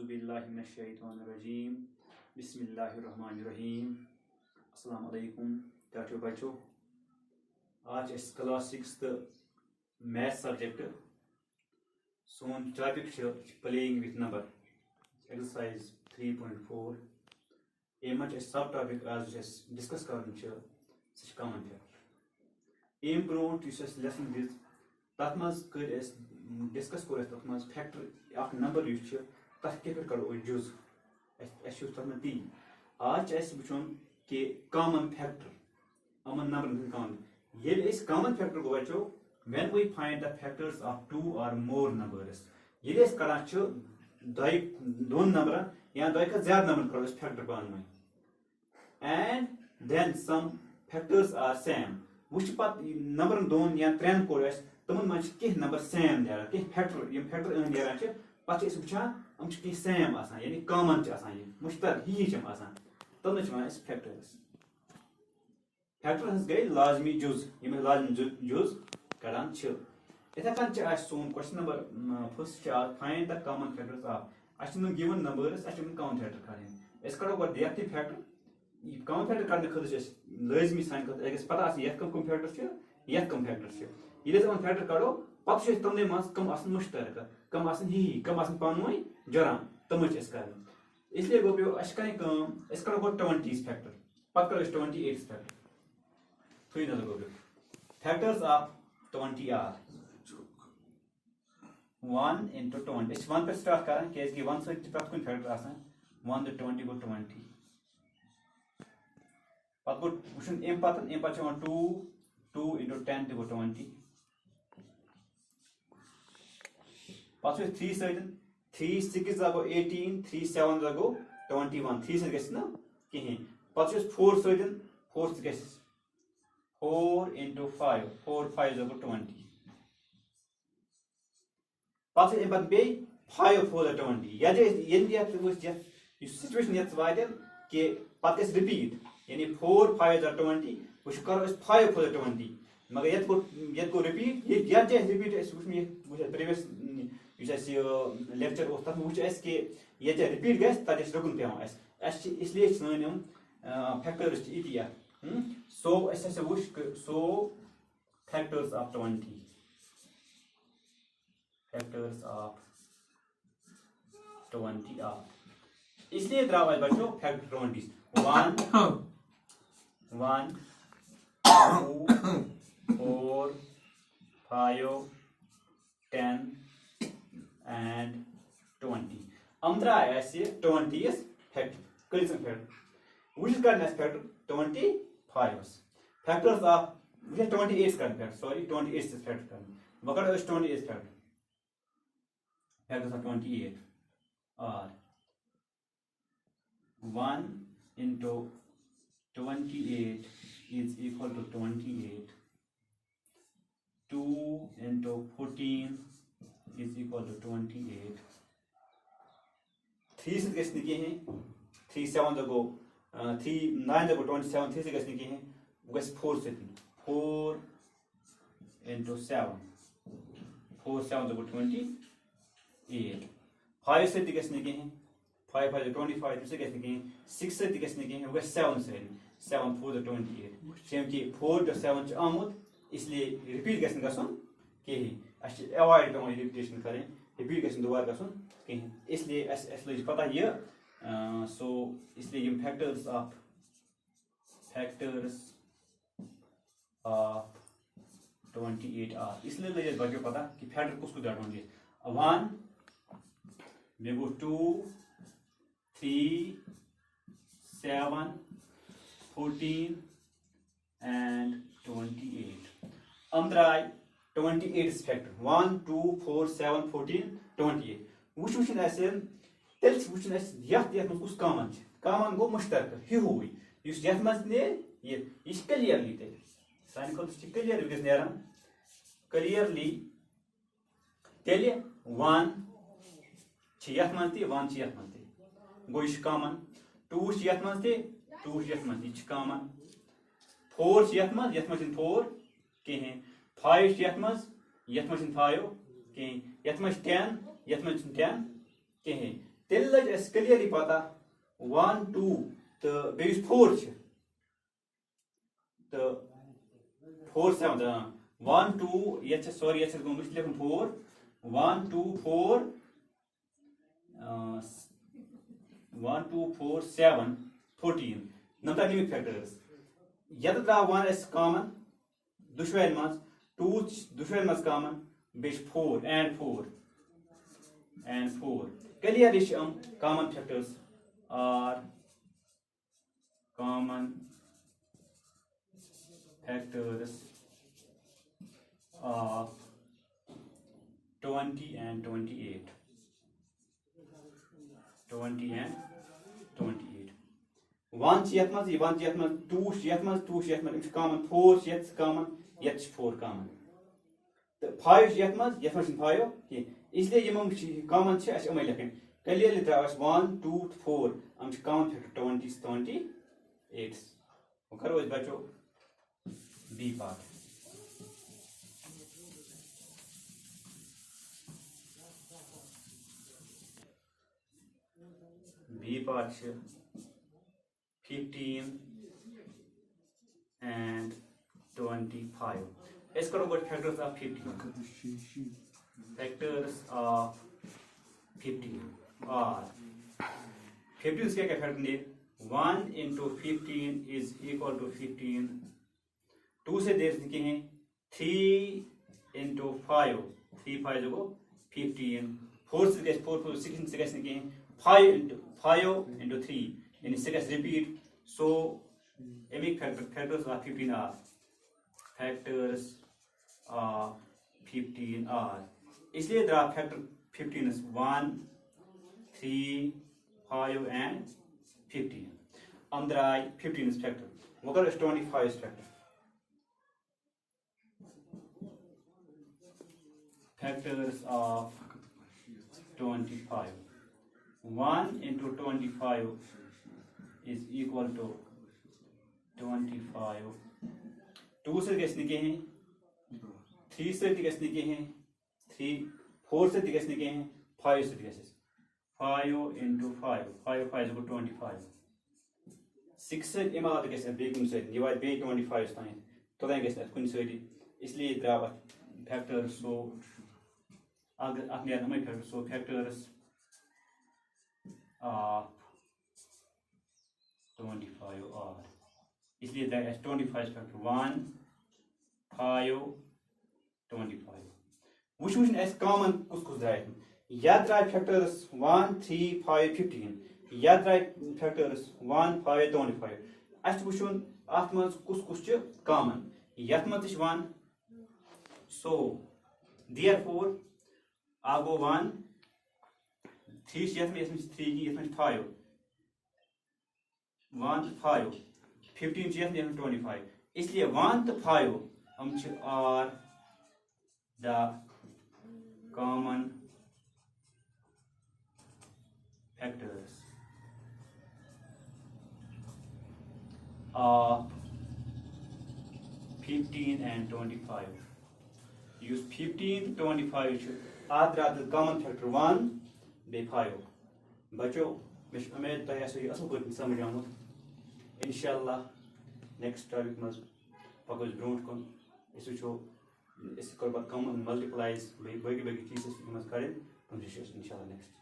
औज़ुबिल्लाहिमिनश्शैतानिर्रजीम बिस्मिल्लाहिर्रहमानिर्रहीम अस्सलाम वालेकुम चाचो बच्चों। आज इस क्लास 6 मैथ सब्जेक्ट सोन topic playing with number exercise 3.4 एम सब टॉपिक आज डिस्कस कर कॉमन फैक्ट अम ब्रो लेसन दिज तथ मज कर डिस्कस कोर तथ मज फैक्टर अख नंबर तथ पे कड़ो जुज तथ ती आज वुन कि कॉमन फैक्टर अमन नंबर कॉमन ये कॉमन फैक्टर गो बचो when we find the factors of two और मोर नंबर्स ये कड़ान दोन नंबर या दो ज्यादा नंबर कड़ो फैक्टर पान and then some factors are same वो पत नंबर दोन या त्रेन कोर तमन मन कह नंबर सेम नेरान कह फैक्टर नेरान पे वुचान कह सेम यानी कॉमन मुश्तर ही तम फैक्टर्स फैक्टर्स गई लाजमी जुज लाजमी जुज कड़ान इथे कन सोन question number first find the common factors of given numbers common factor करें कड़ो गो देखते फैक्टर कॉमन फैक्टर करने खतर लाजमी सान पता ये कम फैक्टर ये कम फैक्टर ये फैक्टर कड़ो पे तमने मज कम मुश्तर कम ही कम पान जरान तम कर इसलिए गो पे करो गो 20 फैक्टर पे करो 28 फैक्टर थी नजर गो फैक्टर्स ऑफ 20 आर 1 into 20 1 पे स्टार्ट करें क्या 1 से प्रत कुन फैक्टर 1 to 20 गो 20 पत गो वुचन एम पत 2 into 10 गो 20 पत 3 सदन 3 6 गो 18 3 7 गो 21 3 से गना कहें पत 4 सदन 4 ग 4 into 5 4 5 गो 20 पत बे 5 4 20 सिचुएशन ये कि पत रिपीट यानी 4 5 20 वो करो 5 4 20 मगर ये गो रिपीट ये रिपीट प्रीवियस लेक्चर तक वो कि ये रिपीट गए तक रुकन पे इसलिए सन फैक्टर्स ये सो वो सो factors of 20 factors of 20 of इसलिए द्राव बच्चों फैक्टर 20 1 1 2 4 5 10 and 20 अंदर 20 फैक्टर कल फैक्टर वुच कर फैक्टर 25 फैक्टर्स ऑफ 28 कर फैक्टर सॉरी 28 फैक्टर कर वह कर 28 factor factors of 28 are 1 into 28 is equal to 28 2 into 14 is equal to 28 3 से गसने के हैं 3 7 गो 3 9 गो 27 3 से गसने के हैं गस 4 से 4 into 7 4 7 गो 28 5 से गसने के हैं 5 5 25 से गसने के हैं 6 से गसने के हैं गस 7 से 7 4 28 सेम कि 4 to 7 आमुद इसलिए रिपीट गसन गसन कहीं अवॉइड पे रिपीटेशन करें रिपीट गसन दोबारा गसन कहीं इसलिए लग पता ये सो इसलिए ये फैक्टर्स ऑफ 28 आर इसलिए लगे बच्चों पता कि फैक्टर कुछ 1 बेगो 2 3 7 14 and 28 अंदर 28 फैक्टर 1 2 4 7 14 28 वुचन तेल वुचन कुछ कॉमन गो मुश्तरक हिहुई ये क्लियरली सान क्लियर नेरान क्लियरली तेल 1 यथ मन 1 यथ मन गो यह कॉमन 2 यथ मन 2 यथ मन यह कॉमन 4 यथ मन 4 कहें 5 यथ मन 5 कहें 10 10 कहें तेल एस क्लियरली पता 1 2 तो बेस 4 तो 4 7 1 2 ये सॉरी ये लिखन 4 1 2 4 1 2 4 7 14 नंतर फैक्टर्स ये द्राव 1 एस कॉमन दुश्वेन मज 2 दुश्वेन मज common bay 4 and 4 clearly common factors are common factors of 20 and 28 20 and 28 1 yet maz 1 yet maz 2 yet maz 2 yet maz common 4 yet common yet 4 common 5 yet maz 5 इसलिए ये common लिखन clearly द्राव 1 2 4 हम common factor 20 28 करो बचो B part B part 15 and 25 इस करो factors of 15 factors of 15 are 15 क्या factor ने 1 into 15 is equal to 15 2 से देर लिखे हैं 3 into 5 3 5 जो 15 4 से 4 16 से लिखे हैं 5 into 3 यानी 6 repeat so factors of 15 are factors of 15 are इसलिए द्रा फैक्टर 15 is 1 3 5 and 15 हम द्राय 15 is factor वो कर 25 is factor factors of 25 1 into 25 is equal to 25 2 से कैसे निके हैं 3 से कैसे निके हैं 3 4 से कैसे निके हैं 5 से कैसे 5 into 5 5 5 is 25 6 से इमारत कैसे बेकिंग से डिवाइड बे 25 ताइन तो दें कैसे कुछ से इसलिए द्राव फैक्टर सो अगर अपने हमें फैक्टर सो फैक्टर्स 25 are इसलिए that is 25 factor 1 5 25 which as common कुछ द्राय या द्राय factors 1 3 5 15 या द्राय factors 1 5 25 अस वुचुन आत मज कुछ common यत मज 1 so therefore आगो 1 3 यत में 3 यत में 5 1 5 15 यत में 25 इसलिए 1 to 5 हम are the common factors of 15 and 25 use 15 25 आदरा the common factor 1 be 5 बच्चों मैं उम्मीद तो ऐसे असल को समझ आमुत इंशाल्लाह नेक्स्ट टॉपिक में पकड़ ब्रोंट को इस कर बाद कॉमन मल्टीप्लाइज बाकी चीज़ करें इंशाल्लाह नेक्स्ट